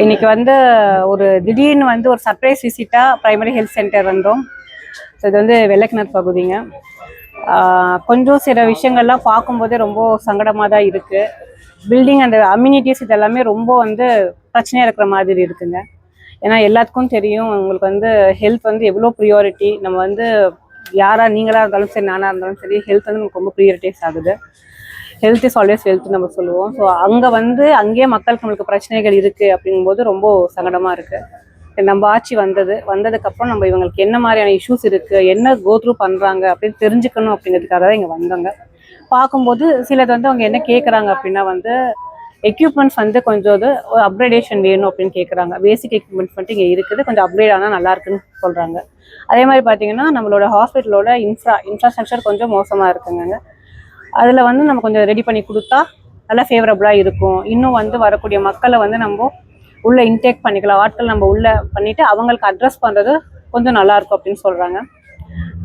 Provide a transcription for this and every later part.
இன்னைக்கு வந்து ஒரு திடீர்னு வந்து ஒரு சர்ப்ரைஸ் விசிட்டாக பிரைமரி ஹெல்த் சென்டர் வந்தோம். ஸோ இது வந்து வெள்ளக்கிணர் பகுதிங்க. கொஞ்சம் சில விஷயங்கள்லாம் பார்க்கும்போதே ரொம்ப சங்கடமாக தான் இருக்குது. பில்டிங் அந்த அம்யூனிட்டிஸ் இதெல்லாமே ரொம்ப வந்து பிரச்சனையாக இருக்கிற மாதிரி இருக்குங்க. ஏன்னா எல்லாத்துக்கும் தெரியும் உங்களுக்கு வந்து ஹெல்த் வந்து எவ்வளோ ப்ரியாரிட்டி. நம்ம வந்து யாராக நீங்களாக இருந்தாலும் சரி, நானாக இருந்தாலும் சரி, ஹெல்த் வந்து நமக்கு ரொம்ப ப்ரியாரிட்டிஸ் ஆகுது. ஹெல்த் இஸ் ஆல்வேஸ் வெல்த் நம்ம சொல்லுவோம். ஸோ அங்கே வந்து அங்கேயே மக்களுக்கு நம்மளுக்கு பிரச்சனைகள் இருக்குது அப்படிங்கும்போது ரொம்ப சங்கடமாக இருக்குது. நம்ம ஆட்சி வந்ததுக்கப்புறம் நம்ம இவங்களுக்கு என்ன மாதிரியான இஷ்யூஸ் இருக்குது, என்ன கோத்ரூ பண்ணுறாங்க அப்படின்னு தெரிஞ்சுக்கணும் அப்படிங்கிறதுக்காக தான் இங்கே வந்தாங்க. பார்க்கும்போது சிலது வந்து அவங்க என்ன கேட்குறாங்க அப்படின்னா வந்து எக்யூப்மெண்ட்ஸ் வந்து கொஞ்சம் ஒரு அப்கிரேடேஷன் வேணும் அப்படின்னு கேட்குறாங்க. பேசிக் எக்யூப்மெண்ட்ஸ் மட்டும் இங்கே இருக்குது, கொஞ்சம் அப்கிரேட் ஆனால் நல்லா இருக்குன்னு சொல்கிறாங்க. அதே மாதிரி பார்த்தீங்கன்னா நம்மளோட ஹாஸ்பிட்டலோட இன்ஃப்ராஸ்ட்ரக்சர் கொஞ்சம் மோசமாக இருக்குங்க. அதில் வந்து நம்ம கொஞ்சம் ரெடி பண்ணி கொடுத்தா நல்லா ஃபேவரபுளாக இருக்கும். இன்னும் வந்து வரக்கூடிய மக்களை வந்து நம்ம உள்ளே இன்டேக் பண்ணிக்கலாம். ஆட்கள் நம்ம உள்ளே பண்ணிவிட்டு அவங்களுக்கு அட்ரஸ் பண்ணுறது கொஞ்சம் நல்லாயிருக்கும் அப்படின்னு சொல்கிறாங்க.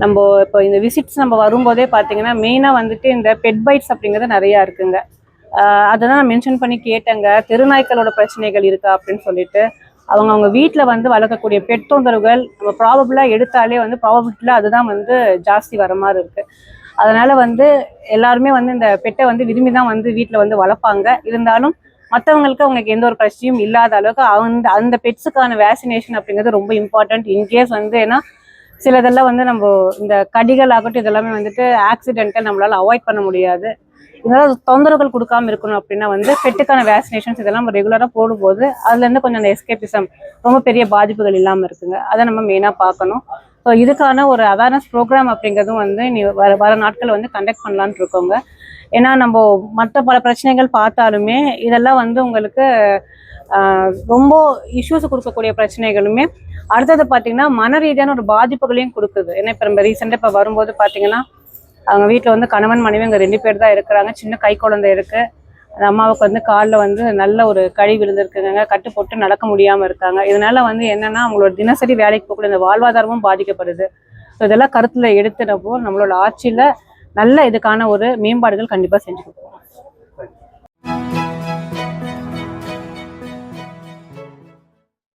நம்ம இப்போ இந்த விசிட்ஸ் நம்ம வரும்போதே பார்த்தீங்கன்னா மெயினாக வந்துட்டு இந்த பெட் பைட்ஸ் அப்படிங்கிறது நிறையா இருக்குங்க. அதை தான் நான் மென்ஷன் பண்ணி கேட்டேங்க. தெருநாய்க்களோட பிரச்சனைகள் இருக்கா அப்படின்னு சொல்லிட்டு. அவங்க வீட்டில் வந்து வளர்க்கக்கூடிய பெட் தொந்தரவுகள் நம்ம ப்ராபபிளாக எடுத்தாலே வந்து ப்ராபபிலிட்டியில் அதுதான் வந்து ஜாஸ்தி வர மாதிரி இருக்குது. அதனால் வந்து எல்லாருமே வந்து இந்த பெட்டை வந்து விரும்பி தான் வந்து வீட்டில் வந்து வளர்ப்பாங்க. இருந்தாலும் மற்றவங்களுக்கு அவங்களுக்கு எந்த ஒரு பிரச்சனையும் இல்லாத அளவுக்கு அந்த பெட்ஸுக்கான வேக்சினேஷன் அப்படிங்கிறது ரொம்ப இம்பார்ட்டன்ட். இன்கேஸ் வந்து ஏன்னா சிலதெல்லாம் வந்து நம்ம இந்த கடிகள் ஆகட்டும் இதெல்லாமே வந்துட்டு ஆக்சிடென்ட்டை நம்மளால் அவாய்ட் பண்ண முடியாது. இதனால் தொந்தரவுகள் கொடுக்காம இருக்கணும் அப்படின்னா வந்து பெட்டுக்கான வேக்சினேஷன்ஸ் இதெல்லாம் நம்ம ரெகுலராக போடும்போது அதுலேருந்து கொஞ்சம் அந்த எஸ்கேபிசம் ரொம்ப பெரிய பாதிப்புகள் இல்லாமல் இருக்குங்க. அதை நம்ம மெயினாக பார்க்கணும். ஸோ இதுக்கான ஒரு அவேர்னஸ் ப்ரோக்ராம் அப்படிங்கிறதும் வந்து வர நாட்கள் வந்து கண்டக்ட் பண்ணலான் இருக்கோங்க. ஏன்னா நம்ம மற்ற பல பிரச்சனைகள் பார்த்தாலுமே இதெல்லாம் வந்து உங்களுக்கு ரொம்ப இஷ்யூஸ் கொடுக்கக்கூடிய பிரச்சனைகளுமே அடுத்தது பார்த்தீங்கன்னா மன ரீதியான ஒரு பாதிப்புகளையும் கொடுக்குது. ஏன்னா இப்போ நம்ம ரீசெண்டாக இப்போ வரும்போது பார்த்தீங்கன்னா அவங்க வீட்டில் வந்து கணவன் மனைவி அங்கே 2 பேர் தான் இருக்கிறாங்க. சின்ன கை குழந்தை இருக்குது. அந்த அம்மாவுக்கு வந்து காலில் வந்து நல்ல ஒரு கழி விழுந்திருக்குங்க. கட்டு போட்டு நடக்க முடியாமல் இருக்காங்க. இதனால வந்து என்னென்னா அவங்களோட தினசரி வேலைக்கு போகக்கூடிய இந்த வாழ்வாதாரமும் பாதிக்கப்படுது. ஸோ இதெல்லாம் கருத்தில் எடுத்துனப்போ நம்மளோட ஆட்சியில் நல்ல இதுக்கான ஒரு மேம்பாடுகள் கண்டிப்பாக செஞ்சு கொடுப்போம்.